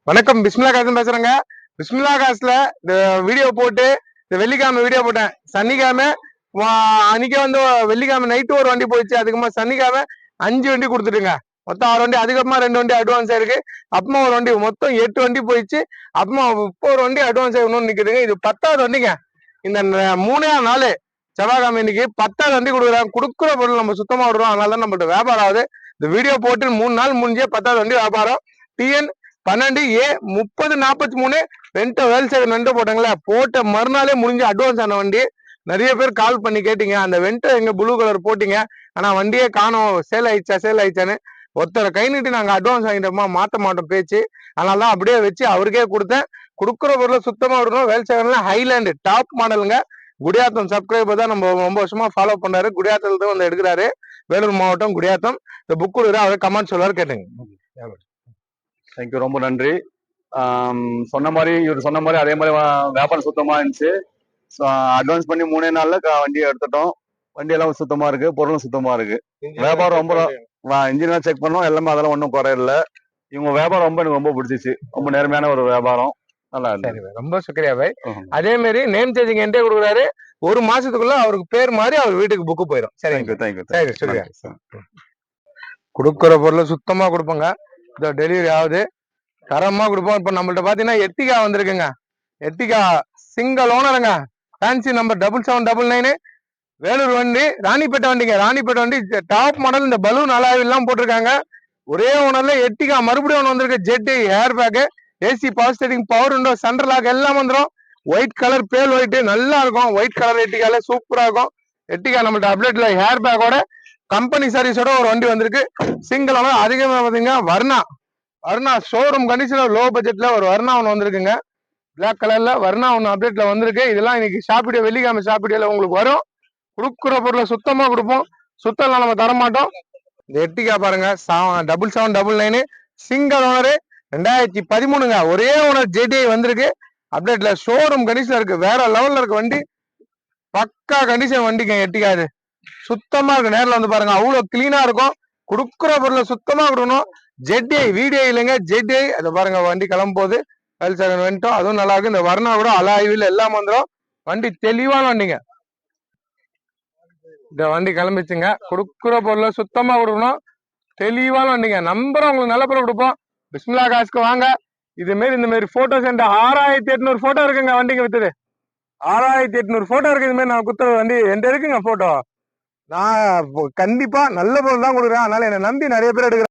வணக்கம், பிஸ்மிலா காசன் பேசுறேங்க. பிஸ்மிலா காசுல இந்த வீடியோ போட்டு இந்த வெள்ளிக்கிழமை வீடியோ போட்டேன். சனிக்கிழமை அன்னைக்கு வந்து வெள்ளிக்கிழமை நைட்டு ஒரு வண்டி போயிடுச்சு. அதுக்கப்புறமா சனிக்கிழமை 5 வண்டி கொடுத்துட்டுங்க. மொத்தம் 6 வண்டி. அதுக்கப்புறமா 2 வண்டி அட்வான்ஸ் ஆயிருக்கு. அப்புறமா ஒரு வண்டி, மொத்தம் 8 வண்டி போயிடுச்சு. அப்புறமா இப்போ ஒரு வண்டி அட்வான்ஸ் ஆகி இன்னொன்னு நிக்குதுங்க. இது 10வது வண்டிங்க. இந்த 3ஆம் நாள் செவ்வாய்க்கிழமை இன்னைக்கு 10வது வண்டி கொடுக்குறாங்க. கொடுக்குற பொருள் நம்ம சுத்தமா விடுறோம். அதனால தான் நம்மள்ட்ட வியாபாரம் ஆகுது. இந்த வீடியோ போட்டு 3 நாள் முடிஞ்சே 10வது வண்டி வியாபாரம். டிஎன் 12A 3043 ரெண்ட வேல்சேகர் நண்டு போட்டாங்களே, போட்ட மறுநாளே முடிஞ்சு அட்வான்ஸ் ஆன வண்டி. நிறைய பேர் கால் பண்ணி கேட்டீங்க, அந்த வெண்ட எங்க ப்ளூ கலர் போட்டீங்க, ஆனா வண்டியே காணோம், சேல் ஆயிடுச்சான்னு. ஒருத்தரை கை நீட்டி நாங்க அட்வான்ஸ் வாங்கிட்டோமா, மாத்த மாட்டோம் பேச்சு. அதனாலதான் அப்படியே வச்சு அவருக்கே கொடுத்தேன். கொடுக்குற பொருளை சுத்தமா விடணும். வேல்சேகர்ல ஹைலாண்டு டாப் மாடலுங்க. குடியாத்தம் சப்ஸ்கிரைபர் தான் நம்ம ரொம்ப வருஷமா ஃபாலோ பண்ணாரு. குடியாத்தத்துல தான் வந்து எடுக்கிறாரு. வேலூர் மாவட்டம் குடியாத்தம். இந்த புக் கொடுக்குற அவரை கமெண்ட் சொல்லுவாரு, கேட்டுங்க. தேங்க்யூ, ரொம்ப நன்றி. சொன்ன மாதிரி இவர் சொன்ன மாதிரி அதே மாதிரி வியாபாரம் சுத்தமா இருந்துச்சு. அட்வான்ஸ் பண்ணி 3 நாள்ல வண்டியை எடுத்துட்டோம். வண்டி எல்லாம் சுத்தமா இருக்கு, பொருளும் சுத்தமா இருக்கு. வியாபாரம் ரொம்ப இன்ஜினியர் செக் பண்ணோம், எல்லாமே அதெல்லாம் ஒன்றும் குறையில்ல. இவங்க வியாபாரம் எனக்கு ரொம்ப பிடிச்சிச்சு. ரொம்ப நேர்மையான ஒரு வியாபாரம், நல்லா இருக்கு. ரொம்ப சுக்கரியா பாய். அதே மாதிரி நேம் சேஞ்சிங் என்கிட்ட கொடுக்குறாரு. 1 மாசத்துக்குள்ள அவருக்கு பேர் மாதிரி அவர் வீட்டுக்கு புக்கு போயிடும். சரிங்க, தேங்க்யூ. கொடுக்குற பொருளை சுத்தமா கொடுப்போங்க. இந்த டெலிவரி ஆகுது, தரமா கொடுப்போம். இப்ப நம்மள்ட்ட பாத்தீங்கன்னா எர்டிகா வந்திருக்குங்க. எர்டிகா சிங்கிள் ஓனருங்க. Fancy number 7799. வேலூர் வண்டி, ராணிப்பேட்டை வண்டிங்க. ராணிப்பேட்டை வண்டி டாப் மாடல். இந்த பலூன் அலாய் எல்லாம் போட்டிருக்காங்க. ஒரே ஓனர்ல எர்டிகா மறுபடியும் ஒன்று வந்திருக்கு. ஜெட் air bag, AC power steering, power window, central lock எல்லாம் வந்துடும். ஒயிட் கலர், பேல் ஒயிட் நல்லா இருக்கும். ஒயிட் கலர் எர்டிகால சூப்பரா இருக்கும். எர்டிகா நம்மள்ட்ட அப்டேட்ல ஹேர் பேக்கோட கம்பெனி சர்வீஸோட ஒரு வண்டி வந்திருக்கு. Single owner. அதிகமா பாத்தீங்கன்னா வர்ணா ஷோரூம் கண்டிஷன்ல லோ பட்ஜெட்ல ஒரு வர்ணா ஒன்று வந்திருக்குங்க. பிளாக் கலர்ல வர்ணா ஒன்று அப்டேட்ல வந்திருக்கு. இதெல்லாம் இன்னைக்கு ஷாப்பிடியோ, வெள்ளிக்கிழமை ஷாப்பிடியோல உங்களுக்கு வரும். கொடுக்குற பொருளை சுத்தமா கொடுப்போம். சுத்தம்லாம் நம்ம தரமாட்டோம். இந்த எர்டிகா பாருங்க, 7799 சிங்கிள் ஓனரு, 2013ங்க. ஒரே ஓனர் ஜேடிஐ வந்திருக்கு. அப்டேட்ல ஷோரூம் கண்டிஷன்ல இருக்கு. வேற லெவல்ல இருக்கு வண்டி. பக்கா கண்டிஷன் வண்டிங்க. எர்டிகா இது சுத்தமா இருக்கு. நேரில் வந்து பாருங்க, அவ்வளவு கிளீனா இருக்கும். கொடுக்குற பொருளை சுத்தமா கொடுக்கணும். ஜெட்ஐ வீடியோ இல்லைங்க, ஜெட்ஐ. அதை பாருங்க, வண்டி கிளம்பும் போது வேல்சேகர் வந்துட்டோம். அதுவும் நல்லா இருக்கு. இந்த வர்ணா கூட அலாய்வில் எல்லாம் வந்துடும். வண்டி தெளிவான வண்டிங்க. இந்த வண்டி கிளம்பிச்சுங்க. கொடுக்குற பொருளை சுத்தமா கொடுக்கணும். தெளிவான வண்டிங்க. நம்புறோம், உங்களுக்கு நல்ல பொருள் கொடுப்போம். பிஸ்மிலா காசுக்கு வாங்க. இந்த மாதிரி போட்டோஸ் 6800 போட்டோ இருக்குங்க. வண்டிங்க வித்துது 6800 போட்டோ இருக்கு. இது மாதிரி நான் குத்துற வண்டி எந்த இருக்குங்க போட்டோ. நான் கண்டிப்பா நல்ல பொருள் தான் கொடுக்குறேன். அதனால என்னை நம்பி நிறைய பேர் எடுக்கிறேன்.